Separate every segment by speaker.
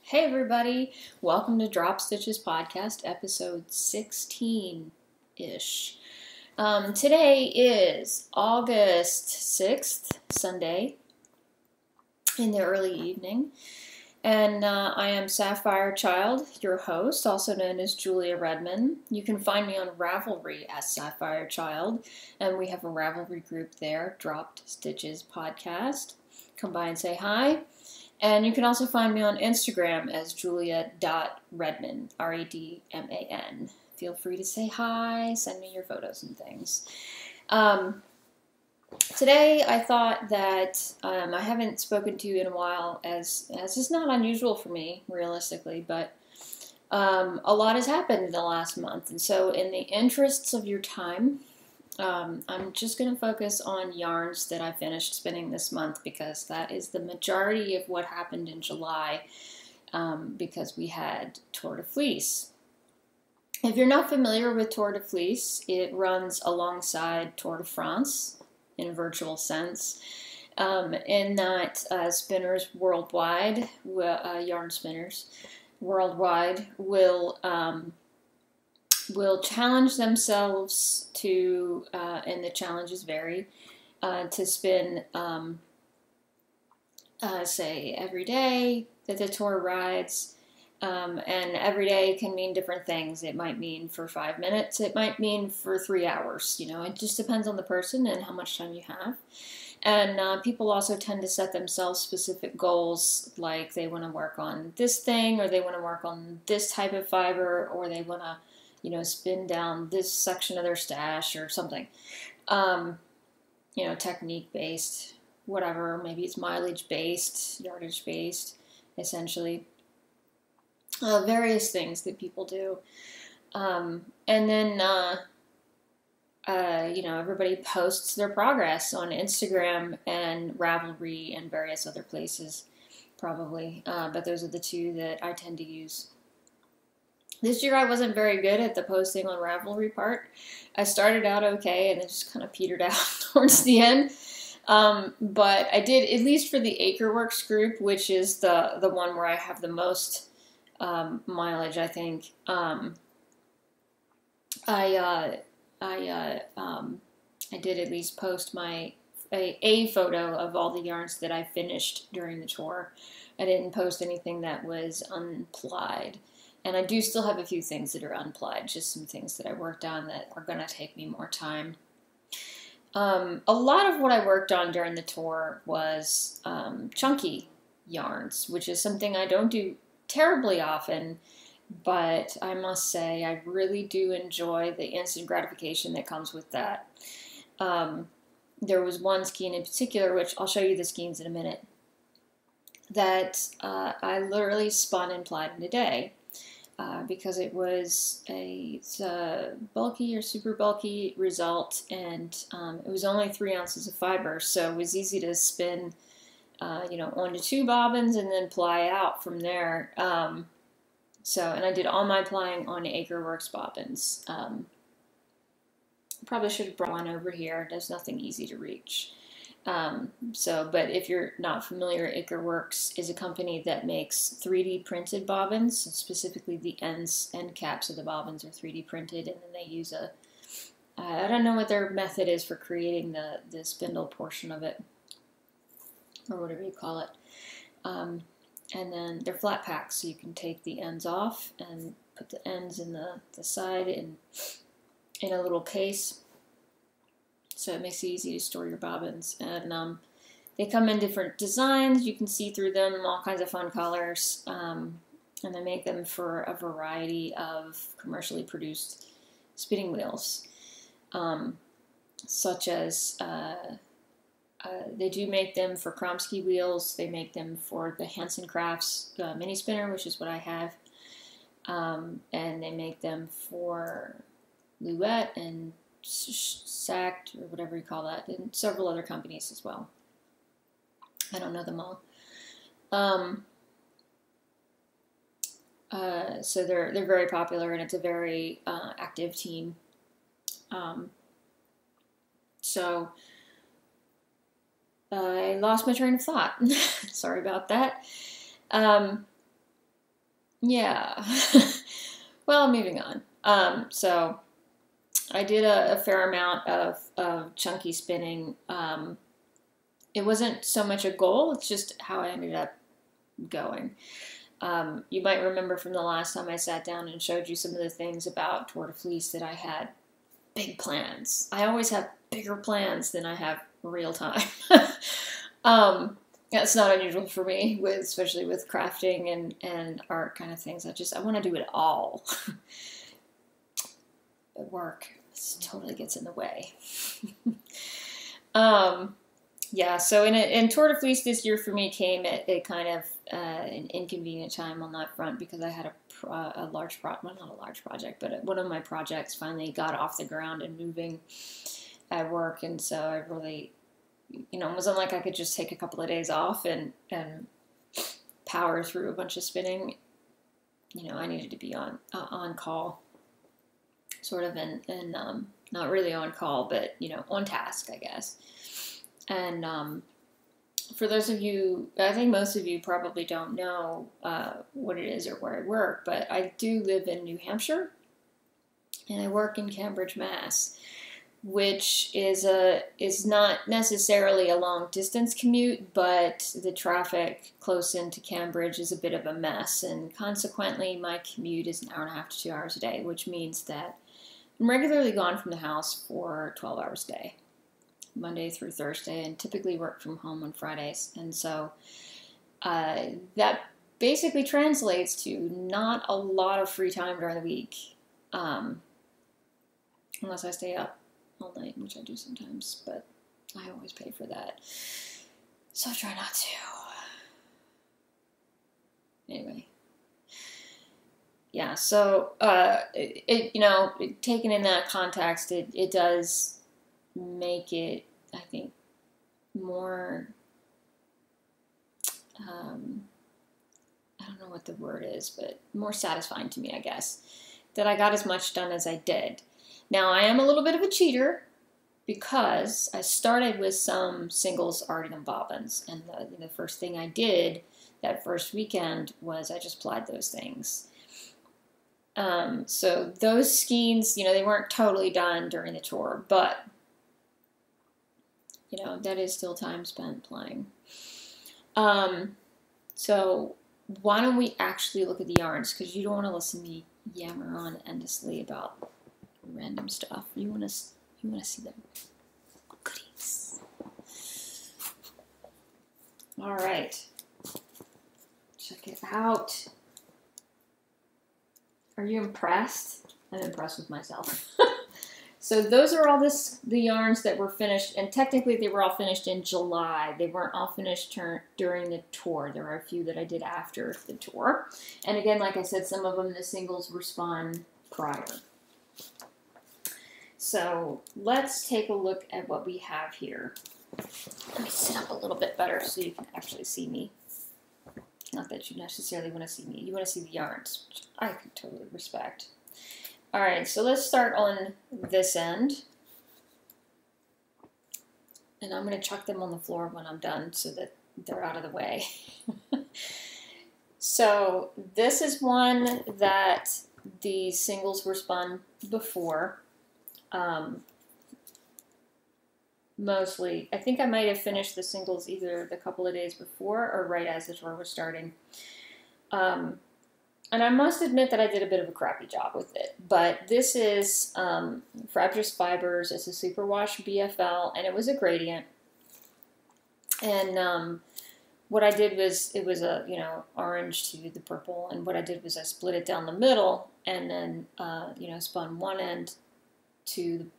Speaker 1: Hey everybody, welcome to Drop Stitches Podcast, episode 16-ish. Today is August 6th, Sunday, in the early evening, and I am Sapphire Child, your host, also known as Julia Redman. You can find me on Ravelry as Sapphire Child, and we have a Ravelry group there, Drop Stitches Podcast. Come by and say hi. And you can also find me on Instagram as julia.redman, R-E-D-M-A-N. Feel free to say hi, send me your photos and things. Today I thought that I haven't spoken to you in a while, as is not unusual for me, realistically, but a lot has happened in the last month. And so in the interests of your time, I'm just going to focus on yarns that I finished spinning this month because that is the majority of what happened in July because we had Tour de Fleece. If you're not familiar with Tour de Fleece, it runs alongside Tour de France in a virtual sense, in that spinners worldwide, yarn spinners worldwide will challenge themselves to, and the challenges vary, to spin, say, every day that the tour rides. And every day can mean different things. It might mean for 5 minutes. It might mean for 3 hours. You know, it just depends on the person and how much time you have. And people also tend to set themselves specific goals, like they want to work on this thing, or they want to work on this type of fiber, or they want to spin down this section of their stash or something, technique based, whatever, maybe it's mileage based, yardage based, essentially, various things that people do. And then, everybody posts their progress on Instagram and Ravelry and various other places, probably, but those are the two that I tend to use. This year I wasn't very good at the posting on Ravelry part. I started out okay and it just kind of petered out towards the end. But I did, at least for the Acreworks group, which is the one where I have the most mileage, I think. I did at least post a photo of all the yarns that I finished during the tour. I didn't post anything that was unplied. And I do still have a few things that are unplied, just some things that I worked on that are going to take me more time. A lot of what I worked on during the tour was chunky yarns, which is something I don't do terribly often, but I must say I really do enjoy the instant gratification that comes with that. There was one skein in particular, which I'll show you the skeins in a minute, that I literally spun and plied in a day. Because it was it's a bulky or super bulky result, and it was only 3 ounces of fiber, so it was easy to spin, 1 to 2 bobbins and then ply out from there. And I did all my plying on Acreworks bobbins. Probably should have brought one over here. There's nothing easy to reach. But if you're not familiar, Acreworks is a company that makes 3D printed bobbins, specifically the end caps of the bobbins are 3D printed, and then they use I don't know what their method is for creating the spindle portion of it, or whatever you call it. And then they're flat packs, so you can take the ends off and put the ends in the side in a little case. So it makes it easy to store your bobbins. And they come in different designs. You can see through them, all kinds of fun colors. And they make them for a variety of commercially produced spinning wheels. Such as, they do make them for Kromsky wheels. They make them for the Hansen Crafts mini spinner, which is what I have. And they make them for Louette and Sacked, or whatever you call that, and several other companies as well. I don't know them all. So they're very popular, and it's a very active team. So I lost my train of thought. Sorry about that. Yeah. Well, moving on. So I did a fair amount of chunky spinning. It wasn't so much a goal, it's just how I ended up going. You might remember from the last time I sat down and showed you some of the things about Tour de Fleece that I had big plans. I always have bigger plans than I have real time. That's not unusual for me, especially with crafting and art kind of things. I want to do it all. But work totally gets in the way. Yeah, so in Tour de Fleece this year for me came at a kind of an inconvenient time on that front because I had a large project, well, not a large project, but one of my projects finally got off the ground and moving at work, and so I really, it wasn't like I could just take a couple of days off and power through a bunch of spinning. I needed to be on call, sort of, and not really on call, but on task, I guess. And for those of you, I think most of you probably don't know what it is or where I work, but I do live in New Hampshire, and I work in Cambridge, Mass, which is not necessarily a long distance commute, but the traffic close into Cambridge is a bit of a mess, and consequently my commute is an hour and a half to 2 hours a day, which means that I'm regularly gone from the house for 12 hours a day, Monday through Thursday, and typically work from home on Fridays. And so that basically translates to not a lot of free time during the week, unless I stay up all night, which I do sometimes, but I always pay for that. So I try not to. Anyway. Yeah, so taken in that context, it does make it, I think, more, I don't know what the word is, but more satisfying to me, I guess, that I got as much done as I did. Now, I am a little bit of a cheater because I started with some singles already on bobbins, and the first thing I did that first weekend was I just plied those things. So those skeins, they weren't totally done during the tour, but that is still time spent playing. So why don't we actually look at the yarns? Because you don't want to listen to me yammer on endlessly about random stuff. You want to see the goodies. All right, check it out. Are you impressed? I'm impressed with myself. So those are all the yarns that were finished, and technically they were all finished in July. They weren't all finished during the tour. There are a few that I did after the tour. And again, like I said, some of them, the singles were spun prior. So let's take a look at what we have here. Let me sit up a little bit better so you can actually see me. Not that you necessarily want to see me. You want to see the yarns, which I can totally respect. All right, so let's start on this end. And I'm going to chuck them on the floor when I'm done so that they're out of the way. So this is one that the singles were spun before. Mostly, I think I might have finished the singles either the couple of days before or right as the tour was starting. And I must admit that I did a bit of a crappy job with it. But this is Frabjous Fibers. It's a superwash BFL, and it was a gradient. And what I did was, it was a, orange to the purple. And what I did was I split it down the middle and then, spun one end to,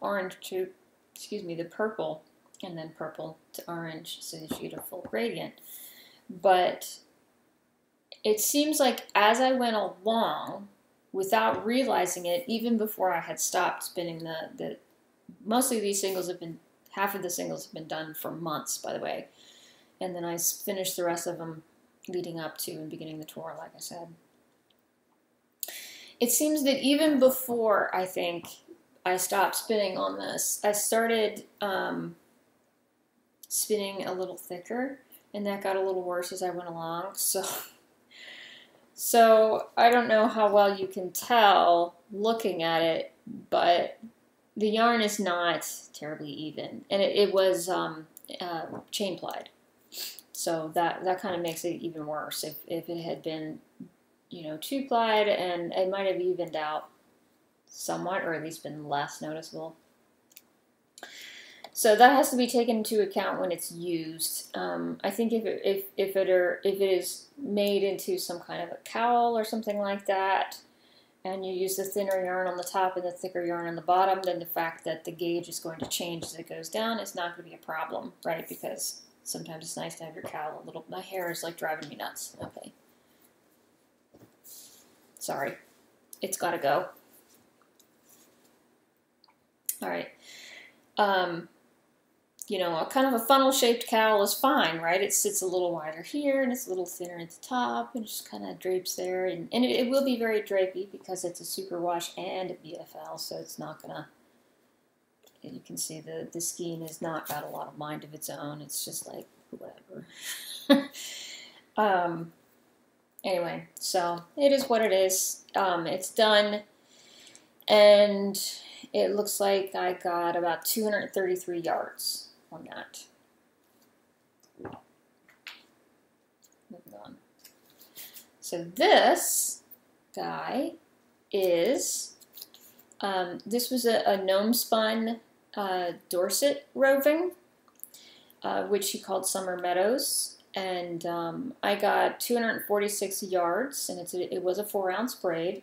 Speaker 1: orange to, the purple, and then purple to orange so that you get a full gradient. But it seems like as I went along, without realizing it, even before I had stopped spinning mostly these singles half of the singles have been done for months, by the way. And then I finished the rest of them leading up to and beginning the tour, like I said. It seems that even before, I think, I stopped spinning on this, I started spinning a little thicker, and that got a little worse as I went along. So So I don't know how well you can tell looking at it, but the yarn is not terribly even, and it was chain plied. So that kind of makes it even worse. If it had been, you know, two plied, and it might have evened out somewhat, or at least been less noticeable. So that has to be taken into account when it's used. I think if it is made into some kind of a cowl or something like that, and you use the thinner yarn on the top and the thicker yarn on the bottom, then the fact that the gauge is going to change as it goes down is not going to be a problem, right? Because sometimes it's nice to have your cowl a little. My hair is like driving me nuts. Okay, sorry, it's got to go. All right. You know, a kind of a funnel-shaped cowl is fine, right? It sits a little wider here, and it's a little thinner at the top, and just kind of drapes there. And it will be very drapey because it's a superwash and a BFL, so it's not gonna. You can see the skein has not got a lot of mind of its own. It's just like whatever. Anyway, so it is what it is. It's done, and it looks like I got about 233 yards on that. Moving on. So this guy is, this was a gnome spun Dorset roving, which he called Summer Meadows. And I got 246 yards, and it was a 4-ounce braid.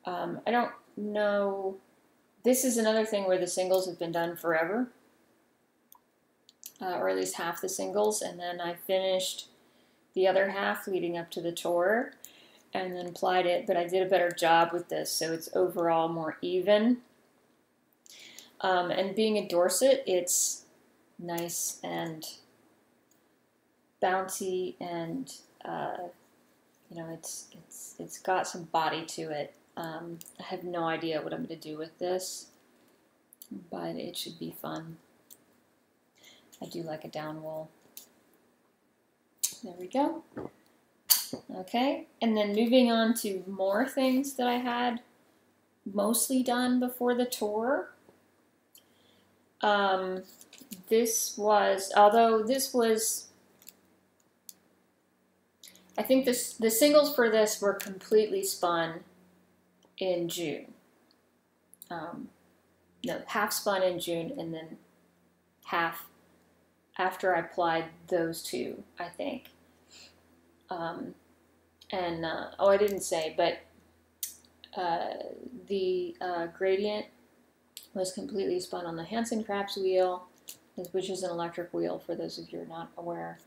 Speaker 1: I don't know. This is another thing where the singles have been done forever, or at least half the singles, and then I finished the other half leading up to the tour, and then plied it, but I did a better job with this, so it's overall more even. And being a Dorset, it's nice and bouncy, and you know, it's got some body to it. I have no idea what I'm going to do with this, but it should be fun. I do like a down wool. There we go. Okay, and then moving on to more things that I had mostly done before the tour. Although this was, I think the singles for this were completely spun in June. No, half spun in June, and then half after I plied those two, I think. Oh, I didn't say, but the gradient was completely spun on the handspun wheel, which is an electric wheel for those of you who are not aware.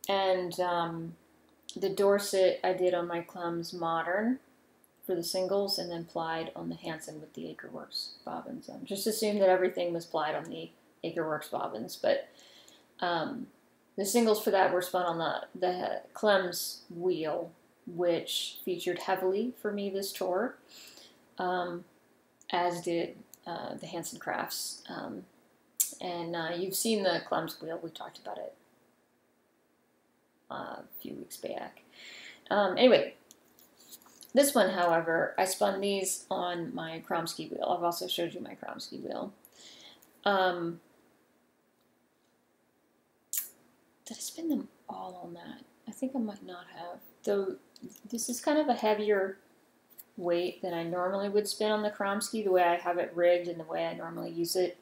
Speaker 1: And the Dorset I did on my Clums Modern for the singles, and then plied on the handspun with the Acreworks bobbins. Just assume that everything was plied on the Acreworks bobbins, but the singles for that were spun on the Clems wheel, which featured heavily for me this tour, as did the Hanson Crafts. And you've seen the Clems wheel. We talked about it a few weeks back. Anyway, this one, however, I spun these on my Kromsky wheel. I've also showed you my Kromsky wheel. Did I spin them all on that? I think I might not have. Though this is kind of a heavier weight than I normally would spin on the Kromsky, the way I have it rigged and the way I normally use it.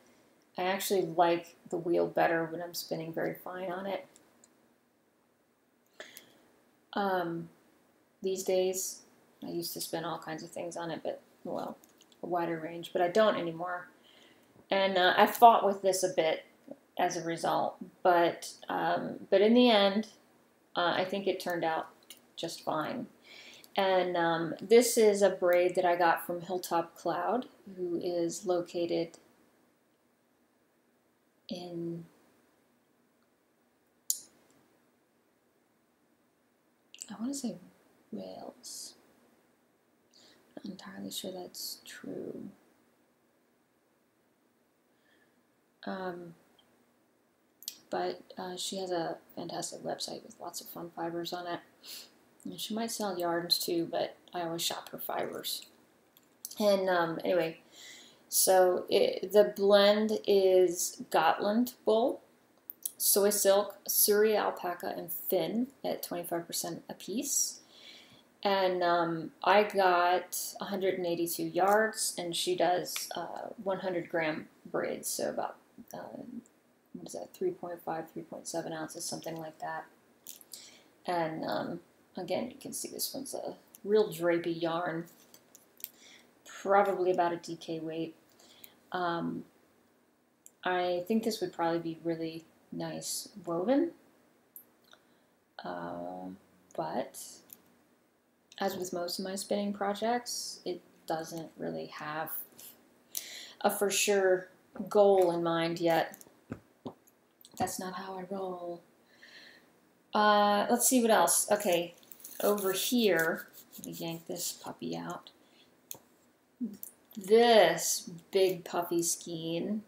Speaker 1: I actually like the wheel better when I'm spinning very fine on it. These days, I used to spin all kinds of things on it, but, well, a wider range, but I don't anymore. And I fought with this a bit as a result, but in the end, I think it turned out just fine. And this is a braid that I got from Hilltop Cloud, who is located in, I want to say Wales. Not entirely sure that's true. But she has a fantastic website with lots of fun fibers on it. And she might sell yarns too, but I always shop her fibers. And anyway, so the blend is Gotland wool, soy silk, Suri alpaca, and Finn at 25% a piece. And I got 182 yards, and she does 100-gram braids, so about, what is that, 3.5, 3.7 ounces, something like that. And again, you can see this one's a real drapey yarn, probably about a DK weight. I think this would probably be really nice woven, but as with most of my spinning projects, it doesn't really have a for sure goal in mind yet. That's not how I roll. Let's see what else. Okay, over here, let me yank this puppy out. This big puffy skein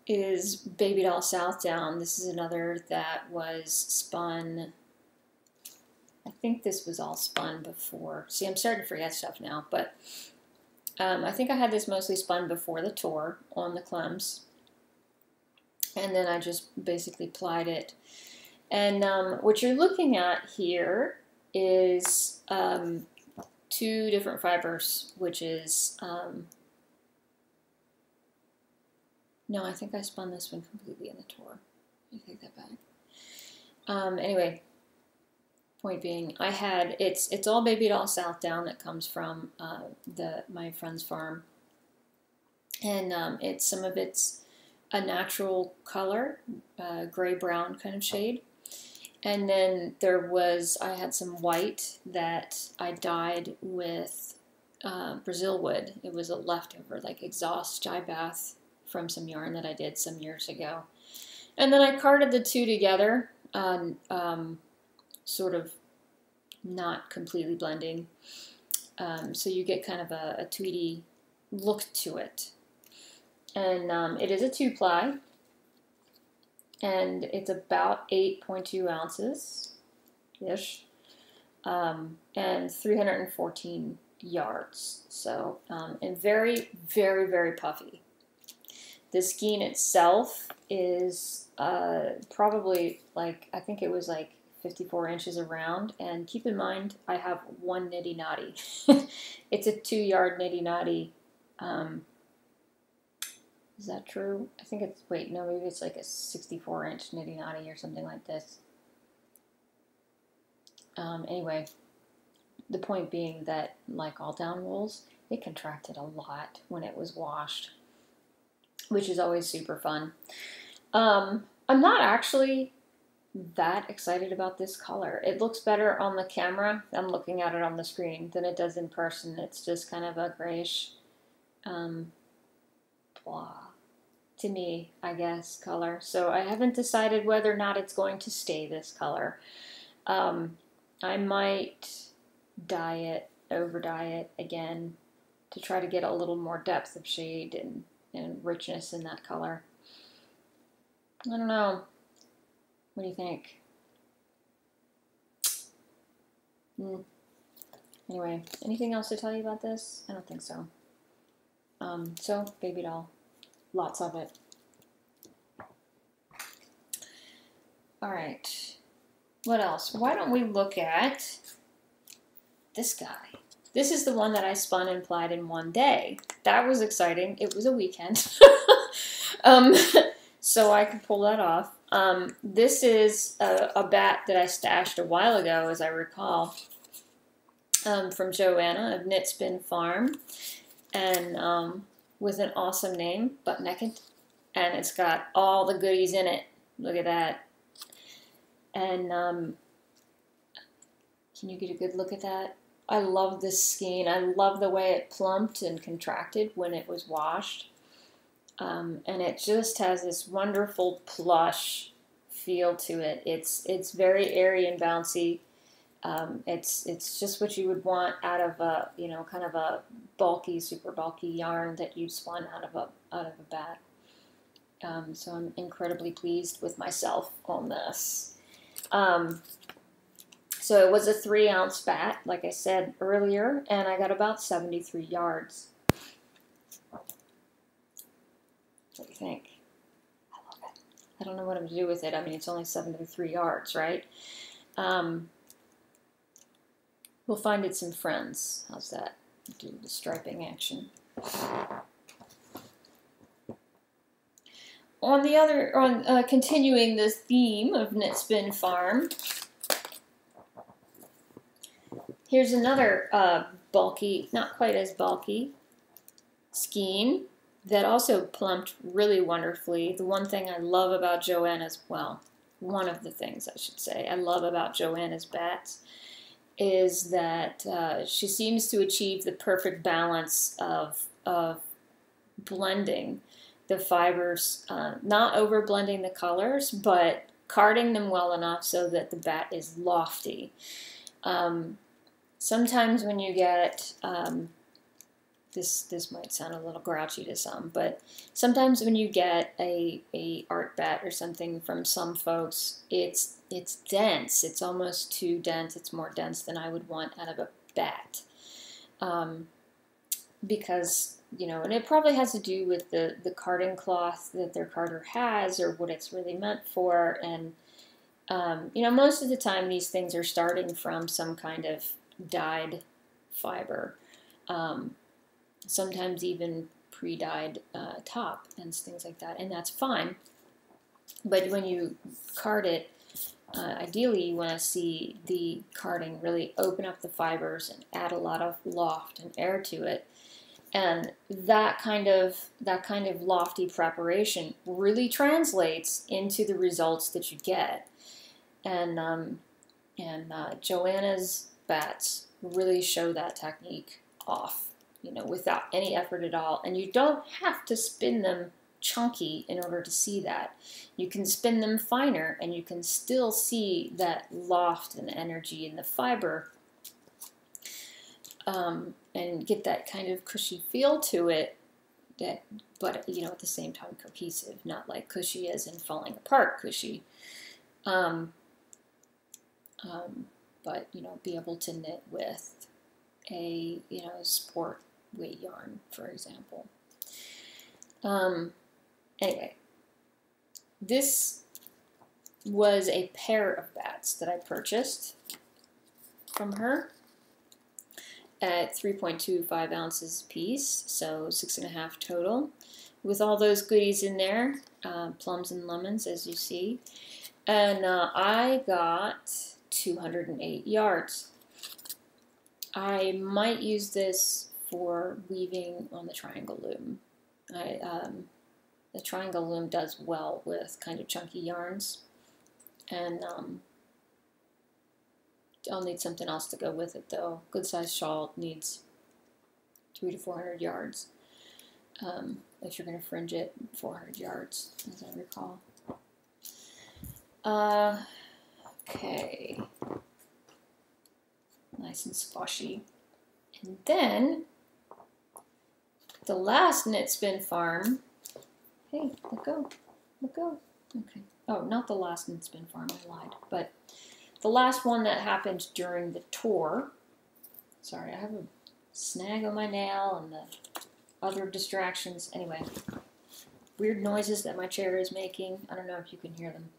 Speaker 1: is Baby Doll Southdown. This is another that was spun. I think this was all spun before. See, I'm starting to forget stuff now, but I think I had this mostly spun before the tour on the Clems. And then I just basically plied it. And what you're looking at here is 2 different fibers, which is, no, I think I spun this one completely in the tour. Let me take that back. Anyway, point being, I had, it's all Baby Doll Southdown that comes from my friend's farm. And some of it's a natural color, gray-brown kind of shade. And then I had some white that I dyed with Brazil wood. It was a leftover, like exhaust dye bath from some yarn that I did some years ago. And then I carded the two together, sort of not completely blending. So you get kind of a tweedy look to it. And it is a 2-ply, and it's about 8.2 ounces-ish, and 314 yards. So, and very, very, very puffy. The skein itself is probably like, I think it was like 54 inches around, and keep in mind, I have one niddy noddy. It's a 2-yard niddy noddy. Is that true? I think it's, wait, no, maybe it's like a 64-inch niddy noddy or something like this. Anyway, the point being that, like all down wools, it contracted a lot when it was washed, which is always super fun. I'm not actually that excited about this color. It looks better on the camera. I'm looking at it on the screen than it does in person. It's just kind of a grayish, blah, to me, I guess, color. So I haven't decided whether or not it's going to stay this color. I might dye it, over dye it again to try to get a little more depth of shade and richness in that color. I don't know. What do you think? Anyway, anything else to tell you about this? I don't think so. So, Baby Doll. Lots of it. Alright. What else? Why don't we look at this guy? This is the one that I spun and plied in one day. That was exciting. It was a weekend. So I could pull that off. This is a bat that I stashed a while ago, as I recall, from Joanna of Knit Spin Farm, and with an awesome name, Butt Naked, and it's got all the goodies in it. Look at that. And can you get a good look at that? I love this skein. I love the way it plumped and contracted when it was washed. And it just has this wonderful plush feel to it. It's very airy and bouncy. It's just what you would want out of a, you know, kind of a bulky, super bulky yarn that you'd spun out of a bat. So I'm incredibly pleased with myself on this. So it was a 3-ounce bat, like I said earlier, and I got about 73 yards. What do you think? I love it. I don't know what I'm going to do with it. I mean, it's only 73 yards, right? We'll find it some friends. How's that? Do the striping action. Continuing the theme of Knit Spin Farm, here's another bulky, not quite as bulky, skein that also plumped really wonderfully. The one thing I love about Joanna's, well, one of the things I should say I love about Joanna's bats is that she seems to achieve the perfect balance of blending the fibers, not over blending the colors, but carding them well enough so that the bat is lofty. Sometimes when you get, this might sound a little grouchy to some, but sometimes when you get a art bat or something from some folks, it's dense. It's almost too dense. It's more dense than I would want out of a bat. Because, you know, and it probably has to do with the carding cloth that their carder has or what it's really meant for. And, you know, most of the time these things are starting from some kind of dyed fiber. Sometimes even pre-dyed top and things like that. And that's fine. But when you card it, ideally you want to see the carding really open up the fibers and add a lot of loft and air to it. And that kind of lofty preparation really translates into the results that you get. And Joanna's bats really show that technique off, you know, without any effort at all. And you don't have to spin them chunky in order to see that. You can spin them finer and you can still see that loft and energy in the fiber. And get that kind of cushy feel to it, but you know, at the same time cohesive, not like cushy as in falling apart cushy. But you know, be able to knit with a, you know, sport weight yarn, for example. Anyway, this was a pair of bats that I purchased from her at 3.25 ounces a piece, so 6.5 total, with all those goodies in there, plums and lemons, as you see. And I got 208 yards. I might use this for weaving on the triangle loom. The triangle loom does well with kind of chunky yarns, and I'll need something else to go with it though. Good size shawl needs 300 to 400 yards. If you're going to fringe it, 400 yards, as I recall. Okay. Nice and squashy. And then, the last Knit Spin Farm. Hey, let go. Let go. Okay. Oh, not the last Knit Spin Farm, I lied. But the last one that happened during the tour. Sorry, I have a snag on my nail and the other distractions. Anyway, weird noises that my chair is making. I don't know if you can hear them.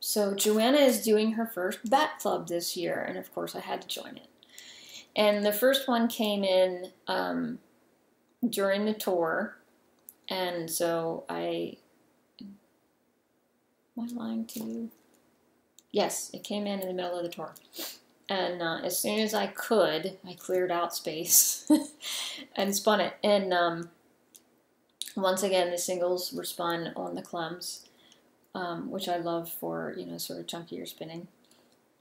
Speaker 1: So Joanna is doing her first bat club this year, and of course I had to join it. And the first one came in during the tour, and so am I lying to you? Yes, it came in the middle of the tour. And as soon as I could, I cleared out space and spun it. And once again, the singles were spun on the clums, which I love for, you know, sort of chunkier spinning.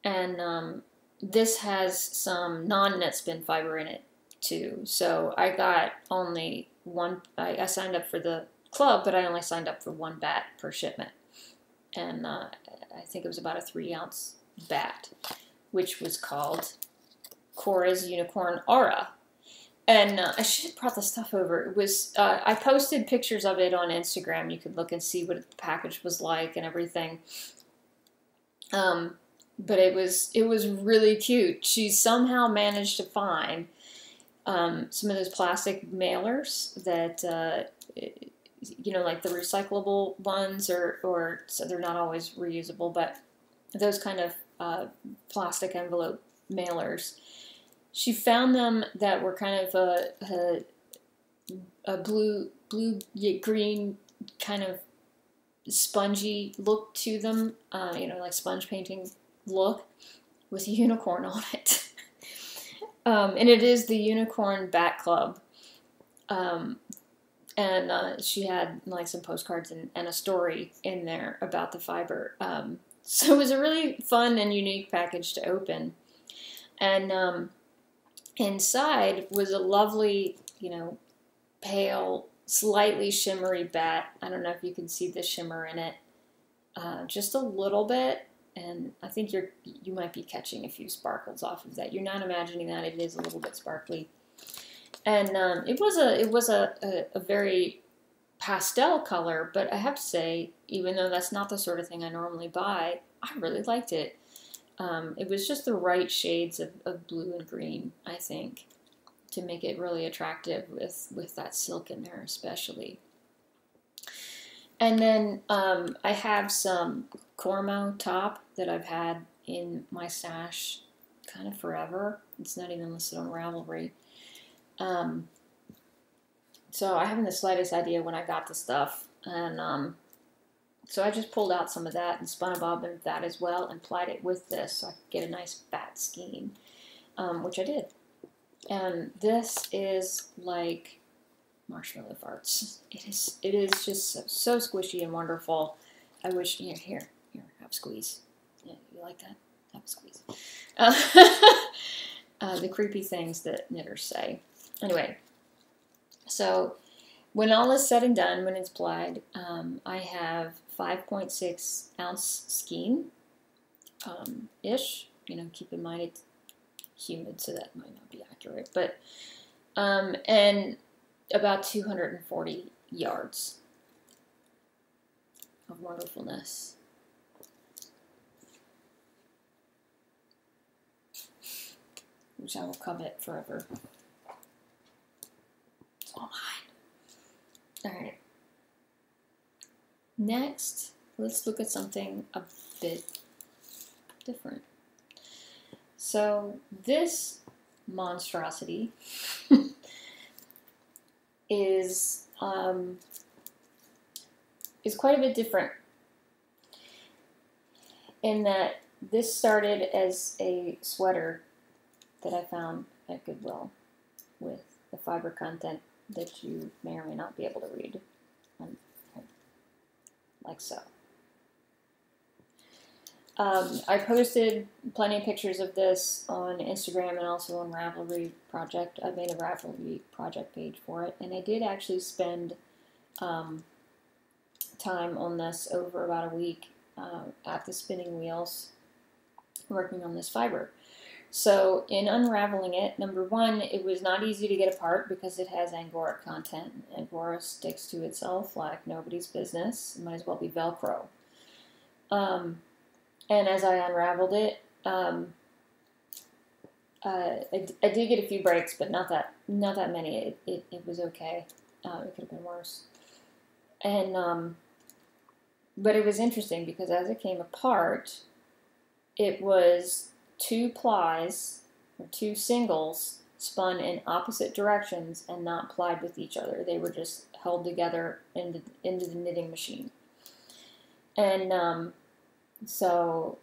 Speaker 1: And this has some non-net spin fiber in it too. So I got only one, I signed up for the club, but I only signed up for one bat per shipment. And I think it was about a 3-ounce bat, which was called Cora's Unicorn Aura. And I should have brought the stuff over. It was, I posted pictures of it on Instagram. You could look and see what the package was like and everything. But it was really cute. She somehow managed to find some of those plastic mailers that like the recyclable ones, or so they're not always reusable, but those kind of plastic envelope mailers. She found them that were kind of a blue green kind of spongy look to them, like sponge painting look, with a unicorn on it. And it is the Unicorn Bat Club. And she had like some postcards and a story in there about the fiber. So it was a really fun and unique package to open. And inside was a lovely, pale, slightly shimmery bat. I don't know if you can see the shimmer in it, just a little bit. And I think you might be catching a few sparkles off of that. You're not imagining that. It is a little bit sparkly. And it was a very pastel color, but I have to say, even though that's not the sort of thing I normally buy, I really liked it. It was just the right shades of blue and green, I think, to make it really attractive with that silk in there especially. And then I have some Cormo top that I've had in my stash kind of forever. It's not even listed on Ravelry. So I haven't the slightest idea when I got the stuff. And so I just pulled out some of that and spun a bobbin of that as well and plied it with this so I could get a nice fat skein, which I did. And this is like marshmallow farts. It is just so squishy and wonderful. I wish, here, have a squeeze. Yeah, you like that? Have a squeeze. The creepy things that knitters say. Anyway, so when all is said and done, when it's plied, I have 5.6 ounce skein, ish. Keep in mind it's humid, so that might not be accurate, but and about 240 yards of wonderfulness. Which I will covet forever. It's all mine. Alright. Next, let's look at something a bit different. So this monstrosity is quite a bit different in that this started as a sweater that I found at Goodwill with the fiber content that you may or may not be able to read, like so. I posted plenty of pictures of this on Instagram and also on Ravelry Project. I made a Ravelry Project page for it, and I did actually spend time on this over about a week at the spinning wheels working on this fiber. So in unraveling it, number one, it was not easy to get apart because it has Angora content. Angora sticks to itself like nobody's business. It might as well be Velcro. And as I unraveled it, I did get a few breaks, but not that many. It was okay. It could have been worse. And but it was interesting because as it came apart, it was two plies or two singles spun in opposite directions and not plied with each other. They were just held together into the knitting machine. And so,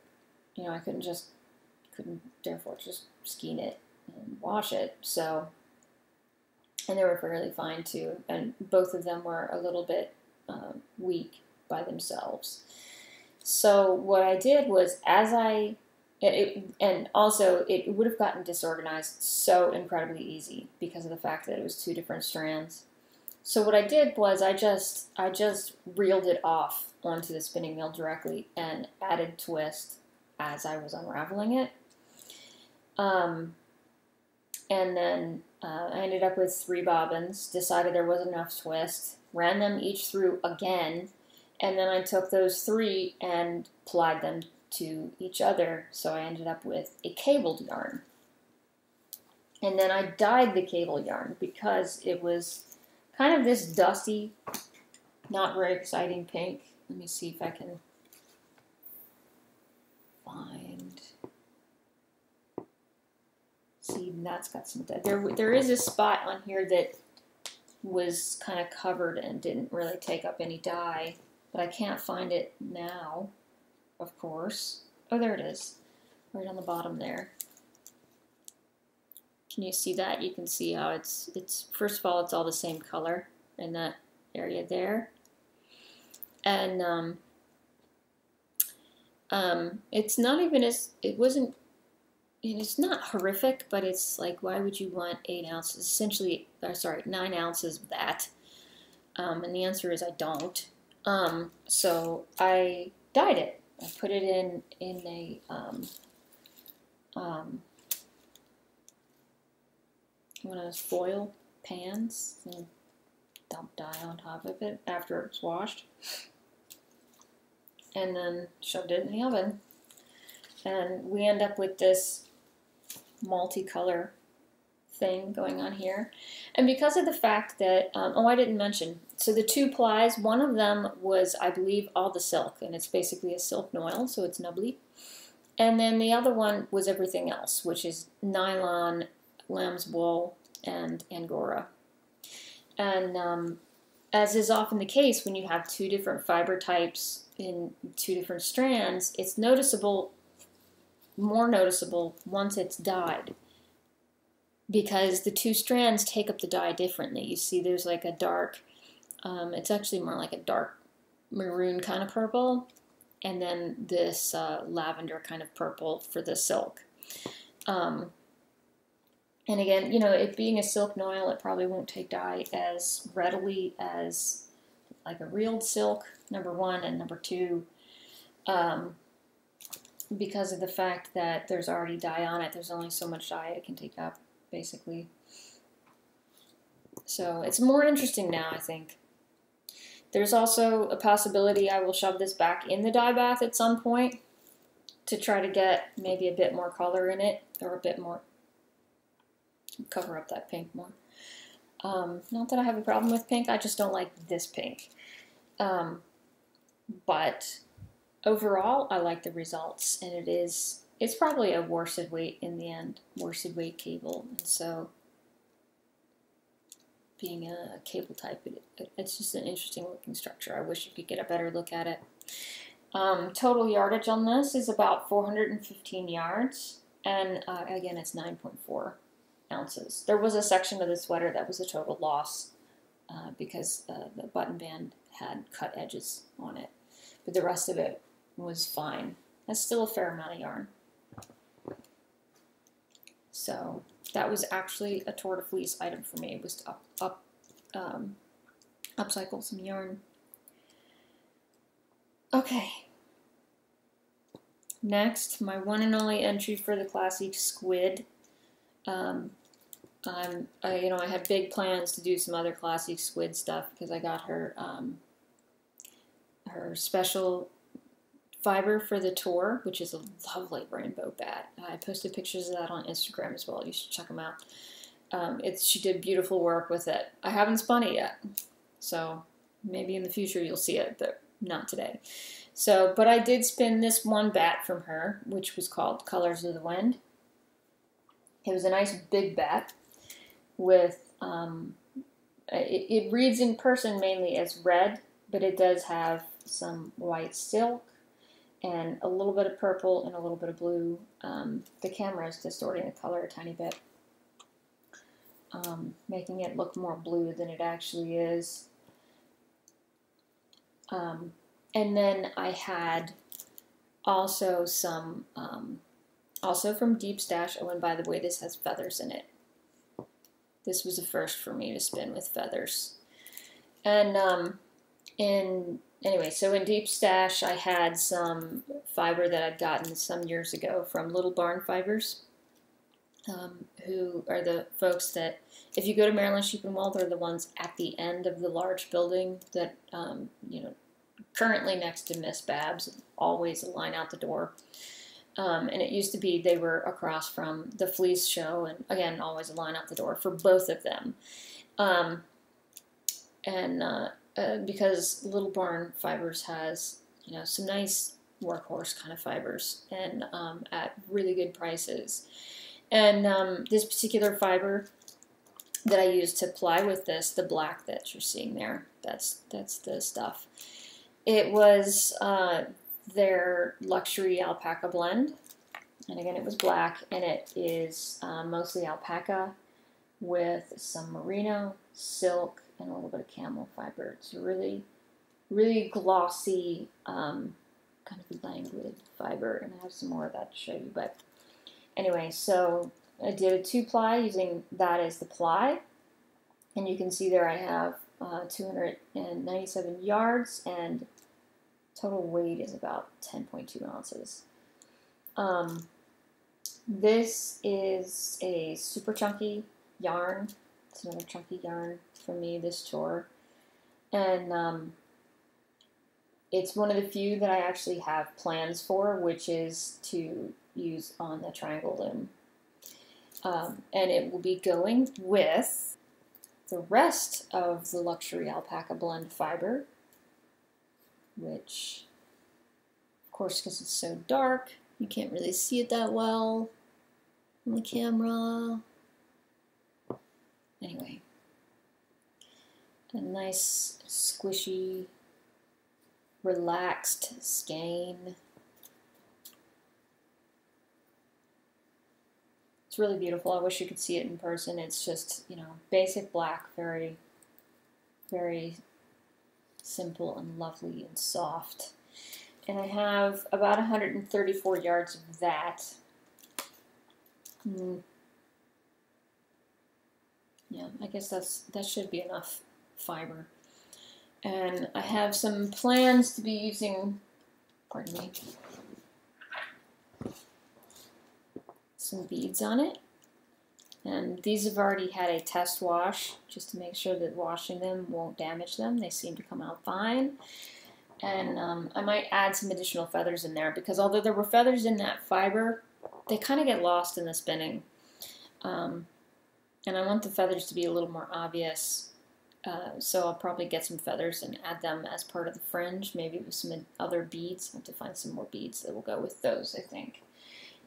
Speaker 1: I couldn't therefore just skein it and wash it. So, and they were fairly fine too. And both of them were a little bit weak by themselves. So what I did was and also it would have gotten disorganized so incredibly easy because of the fact that it was two different strands. So what I did was I just reeled it off onto the spinning wheel directly and added twist as I was unraveling it. And then I ended up with 3 bobbins, decided there was enough twist, ran them each through again, and then I took those 3 and plied them to each other, so I ended up with a cabled yarn. And then I dyed the cable yarn because it was kind of this dusty, not very exciting pink. Let me see if I can find. See, that's got some. There is a spot on here that was kind of covered and didn't really take up any dye, but I can't find it now, of course. Oh, there it is, right on the bottom there. Can you see that? You can see how it's first of all, it's all the same color in that area there. And it's not even as, it wasn't, it's not horrific, but it's like, why would you want 8 ounces, essentially, or sorry, 9 ounces of that? And the answer is I don't. So I dyed it. I put it in a, one of those foil pans and dump dye on top of it after it's washed. And then shoved it in the oven. And we end up with this multicolor thing going on here. And because of the fact that, oh, I didn't mention, so the 2 plies, one of them was, I believe, all the silk, and it's basically a silk noil, so it's nubbly. And then the other one was everything else, which is nylon, lamb's wool, and angora. And as is often the case when you have 2 different fiber types in 2 different strands, it's noticeable, more noticeable once it's dyed, because the 2 strands take up the dye differently. You see there's like a dark, it's actually more like a dark maroon kind of purple, and then this lavender kind of purple for the silk. And again, you know, it being a silk noil, it probably won't take dye as readily as like a reeled silk, number 1, and number 2, because of the fact that there's already dye on it. There's only so much dye it can take up, basically. So it's more interesting now, I think. There's also a possibility I will shove this back in the dye bath at some point to try to get maybe a bit more color in it, or a bit more, cover up that pink more. Not that I have a problem with pink, I just don't like this pink. But overall, I like the results, and it's probably a worsted weight in the end, worsted weight cable, and so being a cable type, it's just an interesting looking structure. I wish you could get a better look at it. Total yardage on this is about 415 yards, and again, it's 9.4 ounces. There was a section of the sweater that was a total loss because the button band had cut edges on it, but the rest of it was fine. That's still a fair amount of yarn. So that was actually a Tour de Fleece item for me. It was to upcycle some yarn. Okay. Next, my one and only entry for the classic squid. I had big plans to do some other classic squid stuff because I got her her special fiber for the tour, which is a lovely rainbow bat. I posted pictures of that on Instagram as well. You should check them out. She did beautiful work with it. I haven't spun it yet, so maybe in the future you'll see it, but not today. So, but I did spin this one bat from her, which was called Colors of the Wind. It was a nice big bat with, it reads in person mainly as red, but it does have some white silk and a little bit of purple and a little bit of blue. The camera is distorting the color a tiny bit, making it look more blue than it actually is. And then I had also some, also from Deep Stash. Oh, and by the way, this has feathers in it. This was a first for me to spin with feathers. And anyway, so in Deep Stash, I had some fiber that I'd gotten some years ago from Little Barn Fibers, who are the folks that, if you go to Maryland Sheep and Wool, they're the ones at the end of the large building that, currently next to Miss Babs, always a line out the door. And it used to be they were across from the Fleece show, and again, always a line out the door for both of them. Because Little Barn Fibers has, you know, some nice workhorse kind of fibers, and at really good prices. And this particular fiber that I used to ply with this, the black that you're seeing there, that's the stuff. It was their luxury alpaca blend, and again, it was black, and it is mostly alpaca with some merino, silk, and a little bit of camel fiber. It's a really, really glossy, kind of languid fiber, and I have some more of that to show you. But anyway, so I did a 2-ply using that as the ply, and you can see there I have 297 yards, and total weight is about 10.2 ounces. This is a super chunky yarn. It's another chunky yarn for me this tour, and it's one of the few that I actually have plans for, which is to use on the triangle loom, and it will be going with the rest of the luxury alpaca blend fiber, which, of course, because it's so dark, you can't really see it that well on the camera. Anyway, a nice, squishy, relaxed skein. It's really beautiful. I wish you could see it in person. It's just, you know, basic black, very, very simple and lovely and soft. And I have about 134 yards of that. Yeah, I guess that should be enough fiber. And I have some plans to be using, pardon me, some beads on it. And these have already had a test wash just to make sure that washing them won't damage them. They seem to come out fine. And I might add some additional feathers in there, because although there were feathers in that fiber, they kind of get lost in the spinning. And I want the feathers to be a little more obvious, so I'll probably get some feathers and add them as part of the fringe, maybe with some other beads. I have to find some more beads that will go with those, I think.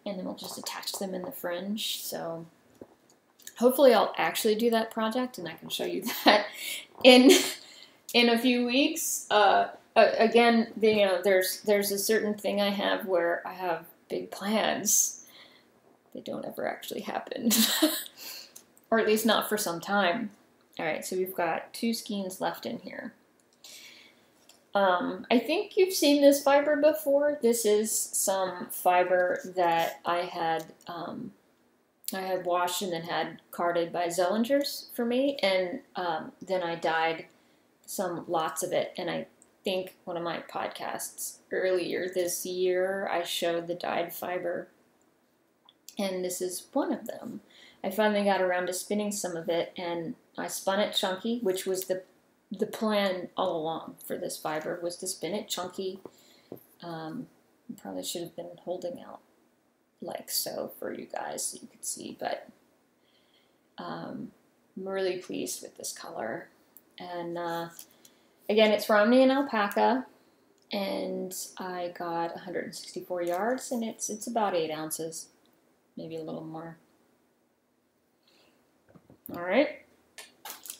Speaker 1: And then we'll just attach them in the fringe. So hopefully I'll actually do that project, and I can show you that in a few weeks. Again, you know, there's a certain thing I have where I have big plans. They don't ever actually happen, or at least not for some time. All right, so we've got 2 skeins left in here. I think you've seen this fiber before. This is some fiber that I had washed and then had carded by Zellingers for me, and then I dyed lots of it. And I think one of my podcasts earlier this year, I showed the dyed fiber, and this is one of them. I finally got around to spinning some of it, and I spun it chunky, which was the plan all along for this fiber, was to spin it chunky. Probably should have been holding out like so for you guys so you could see, but I'm really pleased with this color. And again, it's Romney and alpaca, and I got 164 yards, and it's about 8 ounces, maybe a little more. All right,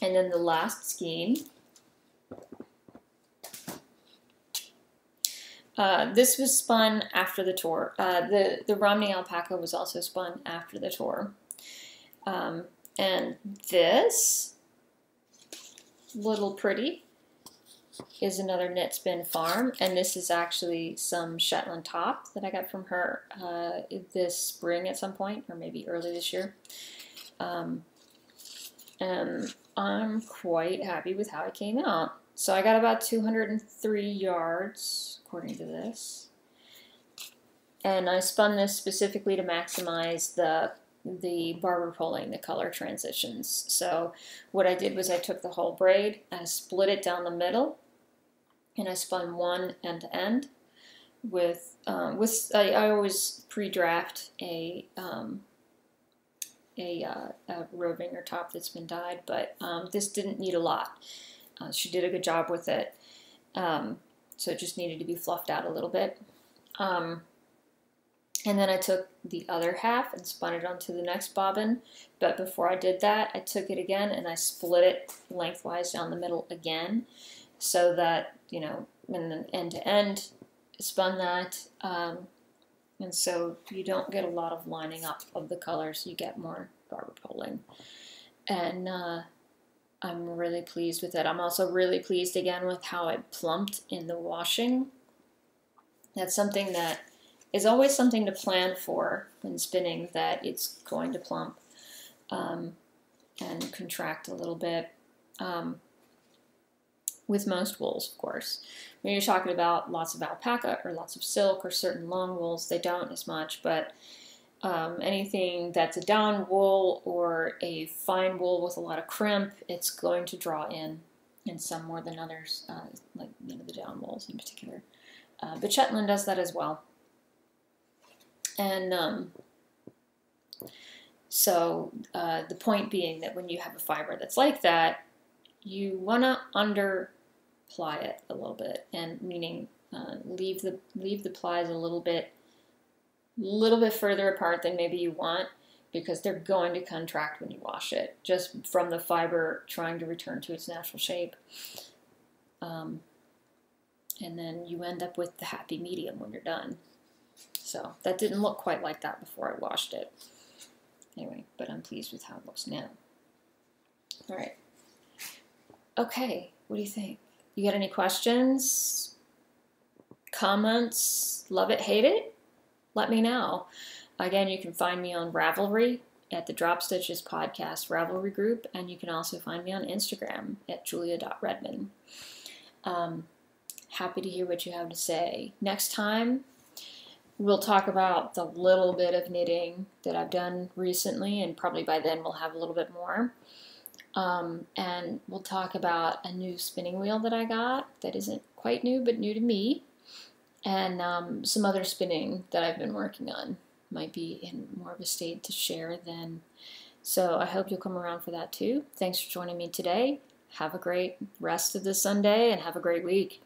Speaker 1: and then the last skein. This was spun after the tour. The Romney alpaca was also spun after the tour. And this little pretty is another Knit Spin Farm, and this is actually some Shetland top that I got from her this spring at some point, or maybe early this year. And I'm quite happy with how it came out. So I got about 203 yards, according to this. And I spun this specifically to maximize the barber pulling, the color transitions. So what I did was I took the whole braid, I split it down the middle, and I spun one end to end with I always pre-draft a roving or top that's been dyed, but this didn't need a lot. She did a good job with it, so it just needed to be fluffed out a little bit. And then I took the other half and spun it onto the next bobbin, but before I did that, I took it again and I split it lengthwise down the middle again, so that, you know, and then end to end, spun that, and so you don't get a lot of lining up of the colors, you get more barber poling. And I'm really pleased with it. I'm also really pleased again with how it plumped in the washing. That's something that is always something to plan for when spinning, that it's going to plump and contract a little bit. With most wools, of course. When you're talking about lots of alpaca or lots of silk or certain long wools, they don't as much, but anything that's a down wool or a fine wool with a lot of crimp, it's going to draw in, and some more than others, like, you know, the down wools in particular. But Shetland does that as well. And so the point being that when you have a fiber that's like that, you want to underply it a little bit, and meaning leave the plies a little bit further apart than maybe you want, because they're going to contract when you wash it, just from the fiber trying to return to its natural shape. And then you end up with the happy medium when you're done. So that didn't look quite like that before I washed it. Anyway, but I'm pleased with how it looks now. All right. Okay, what do you think? You got any questions? Comments? Love it, hate it? Let me know. Again, you can find me on Ravelry at the Drop Stitches Podcast Ravelry group, and you can also find me on Instagram at julia.redman. Happy to hear what you have to say. Next time, we'll talk about the little bit of knitting that I've done recently, and probably by then we'll have a little bit more. And we'll talk about a new spinning wheel that I got that isn't quite new, but new to me, and some other spinning that I've been working on. Might be in more of a state to share then. So I hope you'll come around for that too. Thanks for joining me today. Have a great rest of the Sunday and have a great week.